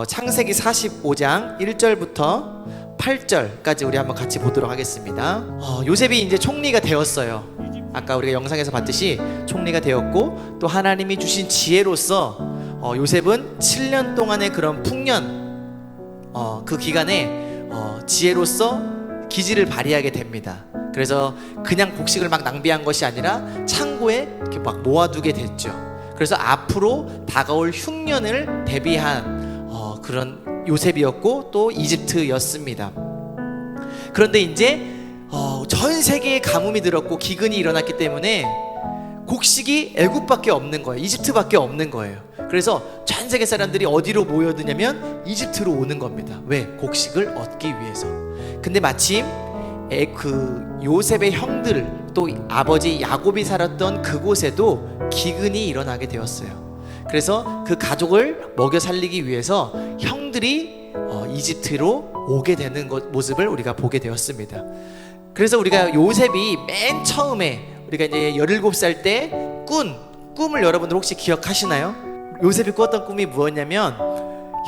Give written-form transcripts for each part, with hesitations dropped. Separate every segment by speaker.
Speaker 1: 창세기 45장 1절부터 8절까지 우리 한번 같이 보도록 하겠습니다. 요셉이 이제 총리가 되었어요. 아까 우리가 영상에서 봤듯이 총리가 되었고, 또 하나님이 주신 지혜로서 요셉은 7년 동안의 그런 풍년, 그 기간에 지혜로서 기지를 발휘하게 됩니다. 그래서 그냥 곡식을 막 낭비한 것이 아니라 창고에 이렇게 막 모아두게 됐죠. 그래서 앞으로 다가올 흉년을 대비한 그런 요셉이었고, 또 이집트였습니다. 그런데 이제 전 세계에 가뭄이 들었고 기근이 일어났기 때문에 곡식이 애굽밖에 없는 거예요. 이집트밖에 없는 거예요. 그래서 전 세계 사람들이 어디로 모여드냐면 이집트로 오는 겁니다. 왜? 곡식을 얻기 위해서. 근데 마침 그 요셉의 형들, 또 아버지 야곱이 살았던 그곳에도 기근이 일어나게 되었어요. 그래서 그 가족을 먹여 살리기 위해서 형들이 이집트로 오게 되는 모습을 우리가 보게 되었습니다. 그래서 우리가 요셉이 맨 처음에 우리가 이제 17살 때 꿈을 여러분들 혹시 기억하시나요? 요셉이 꿨던 꿈이 무엇냐면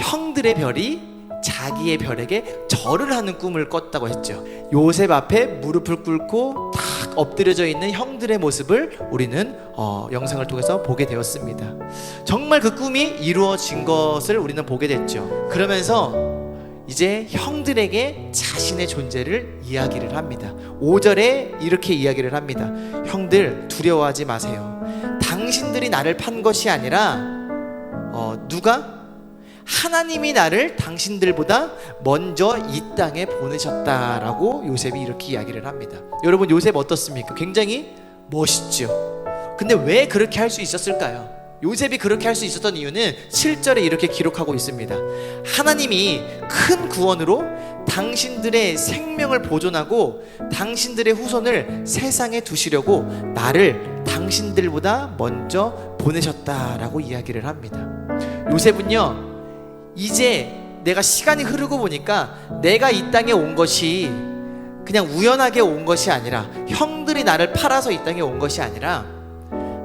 Speaker 1: 형들의 별이 자기의 별에게 절을 하는 꿈을 꿨다고 했죠. 요셉 앞에 무릎을 꿇고 탁 엎드려져 있는 형들의 모습을 우리는 영상을 통해서 보게 되었습니다. 정말 그 꿈이 이루어진 것을 우리는 보게 됐죠. 그러면서 이제 형들에게 자신의 존재를 이야기를 합니다. 5절에 이렇게 이야기를 합니다. 형들, 두려워하지 마세요. 당신들이 나를 판 것이 아니라 누가? 하나님이 나를 당신들보다 먼저 이 땅에 보내셨다라고 요셉이 이렇게 이야기를 합니다. 여러분, 요셉 어떻습니까? 굉장히 멋있죠. 근데 왜 그렇게 할 수 있었을까요? 요셉이 그렇게 할 수 있었던 이유는 7절에 이렇게 기록하고 있습니다. 하나님이 큰 구원으로 당신들의 생명을 보존하고 당신들의 후손을 세상에 두시려고 나를 당신들보다 먼저 보내셨다라고 이야기를 합니다. 요셉은요, 이제 내가 시간이 흐르고 보니까 내가 이 땅에 온 것이 그냥 우연하게 온 것이 아니라, 형들이 나를 팔아서 이 땅에 온 것이 아니라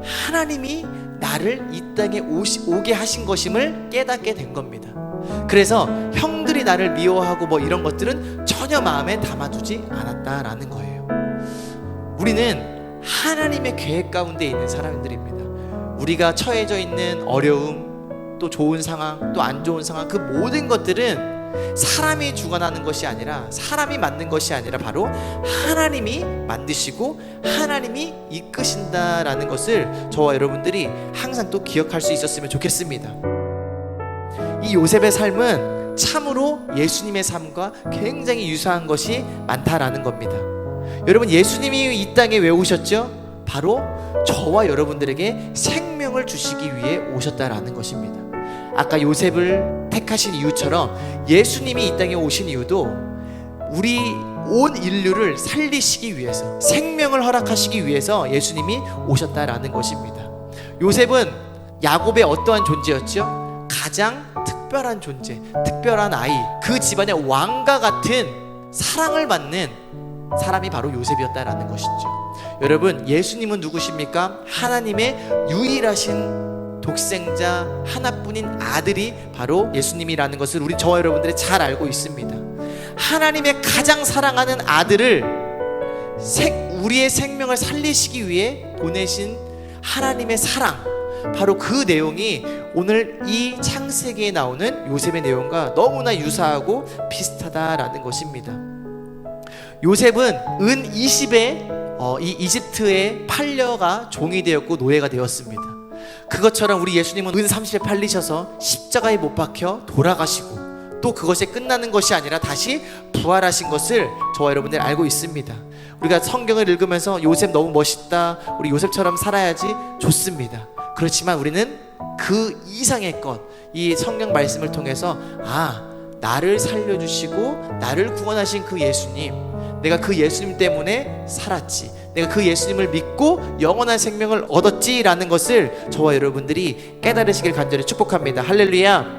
Speaker 1: 하나님이 나를 이 땅에 오게 하신 것임을 깨닫게 된 겁니다. 그래서 형들이 나를 미워하고 뭐 이런 것들은 전혀 마음에 담아두지 않았다라는 거예요. 우리는 하나님의 계획 가운데 있는 사람들입니다. 우리가 처해져 있는 어려움, 또 좋은 상황, 또 안 좋은 상황, 그 모든 것들은 사람이 주관하는 것이 아니라, 사람이 만든 것이 아니라 바로 하나님이 만드시고 하나님이 이끄신다라는 것을 저와 여러분들이 항상 또 기억할 수 있었으면 좋겠습니다. 이 요셉의 삶은 참으로 예수님의 삶과 굉장히 유사한 것이 많다라는 겁니다. 여러분, 예수님이 이 땅에 왜 오셨죠? 바로 저와 여러분들에게 생명을 주시기 위해 오셨다라는 것입니다. 아까 요셉을 택하신 이유처럼 예수님이 이 땅에 오신 이유도 우리 온 인류를 살리시기 위해서, 생명을 허락하시기 위해서 예수님이 오셨다라는 것입니다. 요셉은 야곱의 어떠한 존재였죠? 가장 특별한 존재, 특별한 아이, 그 집안의 왕과 같은 사랑을 받는 사람이 바로 요셉이었다라는 것이죠. 여러분, 예수님은 누구십니까? 하나님의 유일하신 독생자 하나뿐인 아들이 바로 예수님이라는 것을 저와 여러분들이 잘 알고 있습니다. 하나님의 가장 사랑하는 아들을 우리의 생명을 살리시기 위해 보내신 하나님의 사랑, 바로 그 내용이 오늘 이 창세기에 나오는 요셉의 내용과 너무나 유사하고 비슷하다라는 것입니다. 요셉은 은 20에 이 이집트의 팔려가 종이 되었고 노예가 되었습니다. 그것처럼 우리 예수님은 은 30에 팔리셔서 십자가에 못 박혀 돌아가시고, 또 그것에 끝나는 것이 아니라 다시 부활하신 것을 저와 여러분들 알고 있습니다. 우리가 성경을 읽으면서 요셉 너무 멋있다, 우리 요셉처럼 살아야지, 좋습니다. 그렇지만 우리는 그 이상의 것, 이 성경 말씀을 통해서 나를 살려주시고 나를 구원하신 그 예수님, 내가 그 예수님 때문에 살았지, 내가 그 예수님을 믿고 영원한 생명을 얻었지라는 것을 저와 여러분들이 깨달으시길 간절히 축복합니다. 할렐루야.